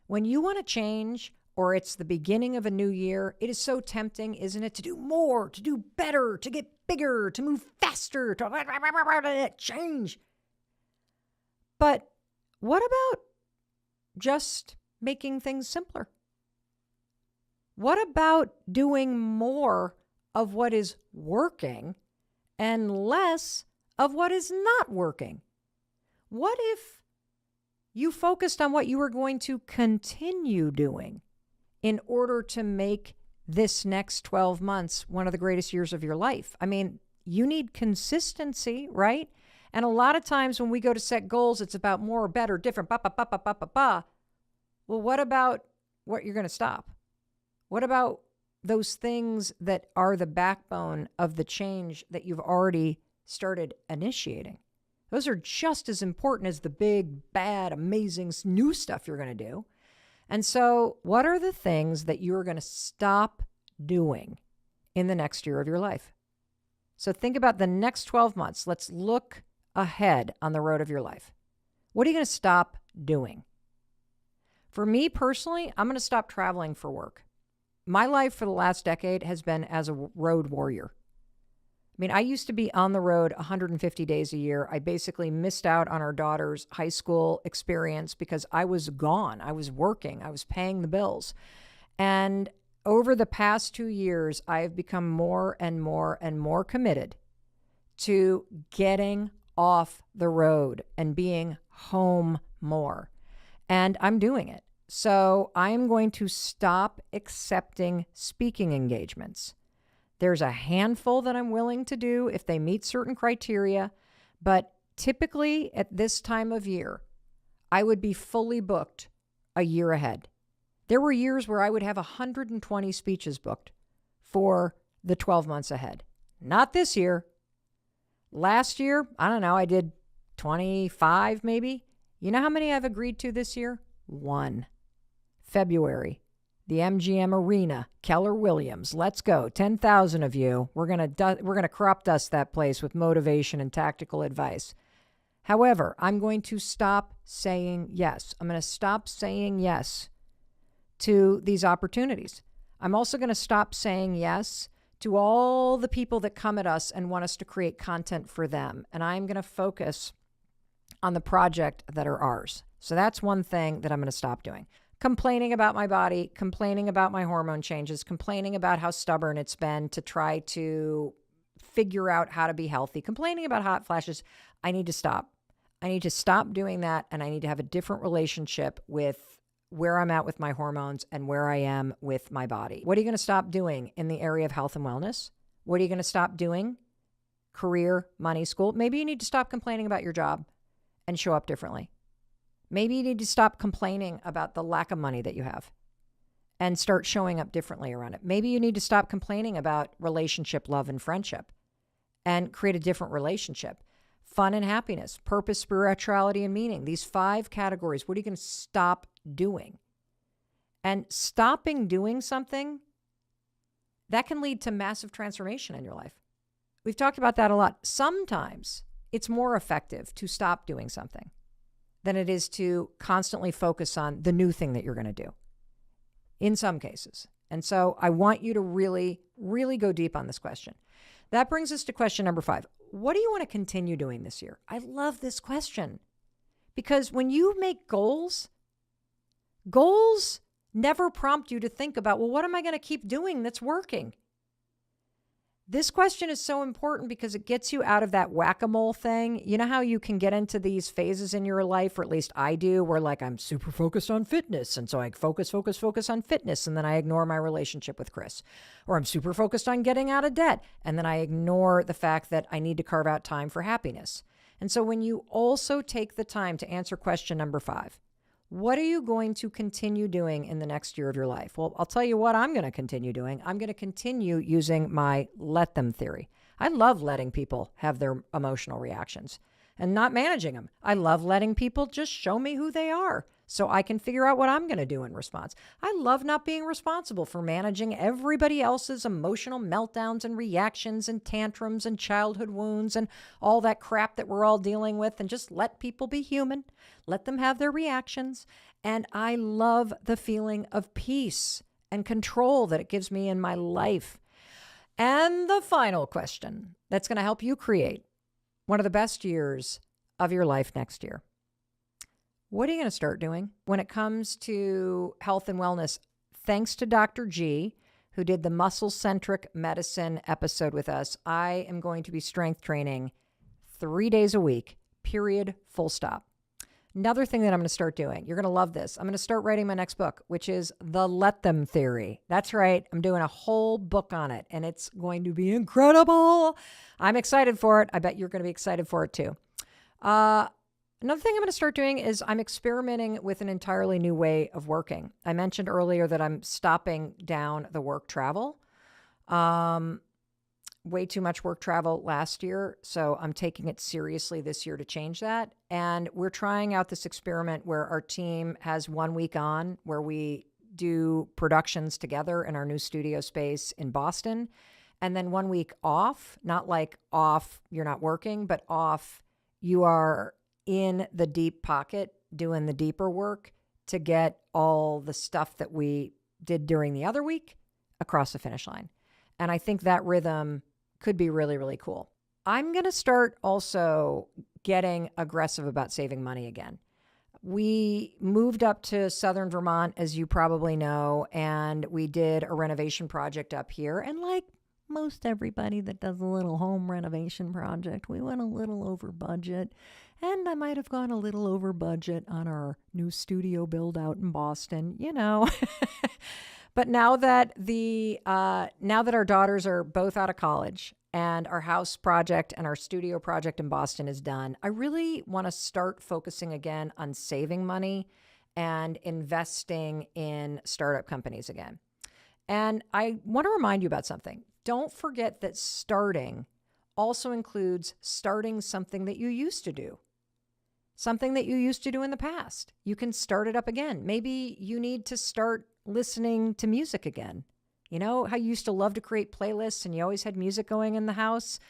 When you want to change or it's the beginning of a new year, it is so tempting, isn't it, to do more, to do better, to get bigger, to move faster, to change. But what about just making things simpler? What about doing more of what is working and less of what is not working? What if you focused on what you were going to continue doing in order to make this next 12 months one of the greatest years of your life? I mean, you need consistency, right? And a lot of times when we go to set goals, it's about more, better, different, Well, what about what you're going to stop? What about those things that are the backbone of the change that you've already started initiating? Those are just as important as the big, bad, amazing new stuff you're going to do. And so what are the things that you're going to stop doing in the next year of your life? So think about the next 12 months. Let's look ahead on the road of your life. What are you going to stop doing? For me personally, I'm going to stop traveling for work. My life for the last decade has been as a road warrior. I mean, I used to be on the road 150 days a year. I basically missed out on our daughter's high school experience because I was gone. I was working. I was paying the bills. And over the past 2 years, I have become more and more and more committed to getting off the road and being home more. And I'm doing it. So I'm going to stop accepting speaking engagements. There's a handful that I'm willing to do if they meet certain criteria, but typically at this time of year, I would be fully booked a year ahead. There were years where I would have 120 speeches booked for the 12 months ahead. Not this year. Last year, I don't know, I did 25 maybe. You know how many I've agreed to this year? 1. February, the MGM Arena, Keller Williams. Let's go. 10,000 of you. We're going to crop dust that place with motivation and tactical advice. However, I'm going to stop saying yes. I'm going to stop saying yes to these opportunities. I'm also going to stop saying yes to all the people that come at us and want us to create content for them. And I'm going to focus on the project that are ours. So that's one thing that I'm going to stop doing. Complaining about my body, complaining about my hormone changes, complaining about how stubborn it's been to try to figure out how to be healthy, complaining about hot flashes. I need to stop. I need to stop doing that, and I need to have a different relationship with where I'm at with my hormones and where I am with my body. What are you going to stop doing in the area of health and wellness? What are you going to stop doing? Career, money, school. Maybe you need to stop complaining about your job and show up differently. Maybe you need to stop complaining about the lack of money that you have and start showing up differently around it. Maybe you need to stop complaining about relationship, love, and friendship and create a different relationship. Fun and happiness, purpose, spirituality, and meaning. These 5 categories. What are you going to stop doing? And stopping doing something, that can lead to massive transformation in your life. We've talked about that a lot. Sometimes it's more effective to stop doing something than it is to constantly focus on the new thing that you're going to do in some cases. And so I want you to really, really go deep on this question. That brings us to question number 5. What do you want to continue doing this year? I love this question because when you make goals never prompt you to think about, well, what am I going to keep doing that's working? This question is so important because it gets you out of that whack-a-mole thing. You know how you can get into these phases in your life, or at least I do, where like I'm super focused on fitness. And so I focus on fitness. And then I ignore my relationship with Chris. Or I'm super focused on getting out of debt. And then I ignore the fact that I need to carve out time for happiness. And so when you also take the time to answer question number 5, what are you going to continue doing in the next year of your life? Well, I'll tell you what I'm going to continue doing. I'm going to continue using my let them theory. I love letting people have their emotional reactions and not managing them. I love letting people just show me who they are so I can figure out what I'm going to do in response. I love not being responsible for managing everybody else's emotional meltdowns and reactions and tantrums and childhood wounds and all that crap that we're all dealing with, and just let people be human. Let them have their reactions And I love the feeling of peace and control that it gives me in my life. And the final question that's going to help you create one of the best years of your life next year. What are you going to start doing when it comes to health and wellness? Thanks to Dr. G, who did the muscle-centric medicine episode with us, I am going to be strength training 3 days a week, period, full stop. Another thing that I'm going to start doing, you're going to love this. I'm going to start writing my next book, which is The Let Them Theory. That's right. I'm doing a whole book on it, and it's going to be incredible. I'm excited for it. I bet you're going to be excited for it too. Another thing I'm going to start doing is I'm experimenting with an entirely new way of working. I mentioned earlier that I'm stopping down the work travel. Way too much work travel last year, so I'm taking it seriously this year to change that. And we're trying out this experiment where our team has 1 week on, where we do productions together in our new studio space in Boston, and then 1 week off, not like off, you're not working, but off, you are in the deep pocket doing the deeper work to get all the stuff that we did during the other week across the finish line. And I think that rhythm could be really, really cool. I'm going to start also getting aggressive about saving money again. We moved up to Southern Vermont, as you probably know, and we did a renovation project up here. And like most everybody that does a little home renovation project, we went a little over budget. And I might have gone a little over budget on our new studio build out in Boston, you know. But now that our daughters are both out of college and our house project and our studio project in Boston is done, I really want to start focusing again on saving money and investing in startup companies again. And I want to remind you about something. Don't forget that starting also includes starting something that you used to do. Something that you used to do in the past. You can start it up again. Maybe you need to start listening to music again. You know how you used to love to create playlists and you always had music going in the house?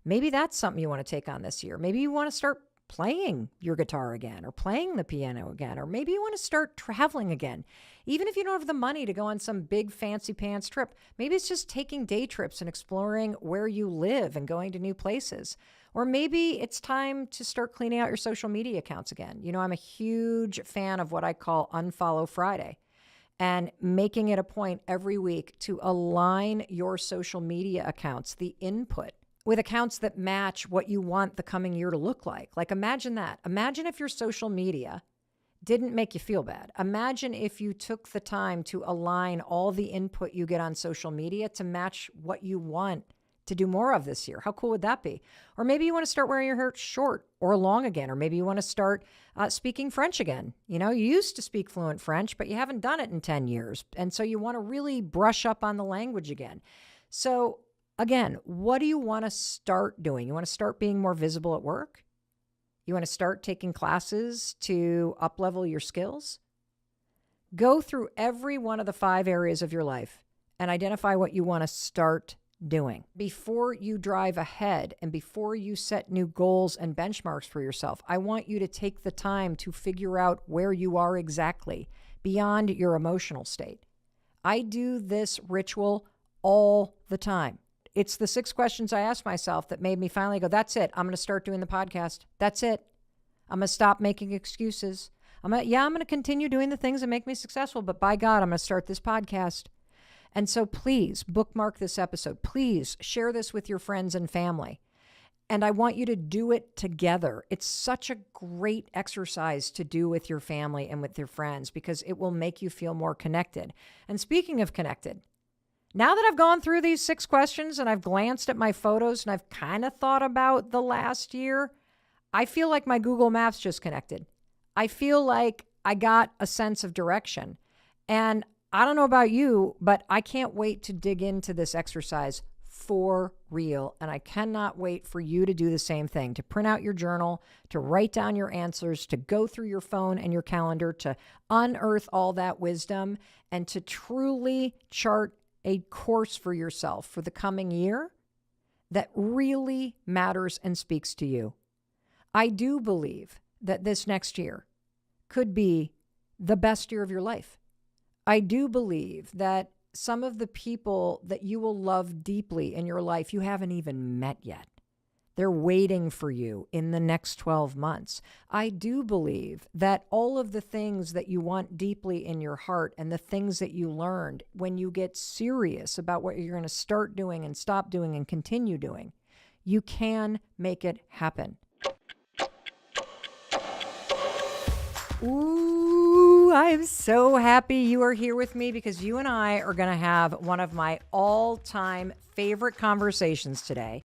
Maybe that's something you want to take on this year. Maybe you want to start playing your guitar again or playing the piano again, or maybe you want to start traveling again. Even if you don't have the money to go on some big fancy pants trip, maybe it's just taking day trips and exploring where you live and going to new places. Or maybe it's time to start cleaning out your social media accounts again. You know, I'm a huge fan of what I call Unfollow Friday, and making it a point every week to align your social media accounts, the input, with accounts that match what you want the coming year to look like. Like imagine that. Imagine if your social media didn't make you feel bad. Imagine if you took the time to align all the input you get on social media to match what you want to do more of this year. How cool would that be? Or maybe you want to start wearing your hair short or long again, or maybe you want to start speaking French again. You know, you used to speak fluent French, but you haven't done it in 10 years. And so you want to really brush up on the language again. So again, what do you want to start doing? You want to start being more visible at work? You want to start taking classes to up-level your skills? Go through every one of the 5 areas of your life and identify what you want to start doing before you drive ahead and before you set new goals and benchmarks for yourself. I want you to take the time to figure out where you are exactly beyond your emotional state. I do this ritual all the time. It's the 6 questions I asked myself that made me finally go, that's it. I'm going to start doing the podcast. That's it. I'm going to stop making excuses. I'm going to continue doing the things that make me successful, but by God, I'm going to start this podcast. And so please bookmark this episode. Please share this with your friends and family. And I want you to do it together. It's such a great exercise to do with your family and with your friends because it will make you feel more connected. And speaking of connected, now that I've gone through these 6 questions and I've glanced at my photos and I've kind of thought about the last year, I feel like my Google Maps just connected. I feel like I got a sense of direction. And I don't know about you, but I can't wait to dig into this exercise for real. And I cannot wait for you to do the same thing, to print out your journal, to write down your answers, to go through your phone and your calendar, to unearth all that wisdom, and to truly chart a course for yourself for the coming year that really matters and speaks to you. I do believe that this next year could be the best year of your life. I do believe that some of the people that you will love deeply in your life, you haven't even met yet. They're waiting for you in the next 12 months. I do believe that all of the things that you want deeply in your heart and the things that you learned, when you get serious about what you're going to start doing and stop doing and continue doing, you can make it happen. Ooh, I'm so happy you are here with me, because you and I are going to have one of my all-time favorite conversations today.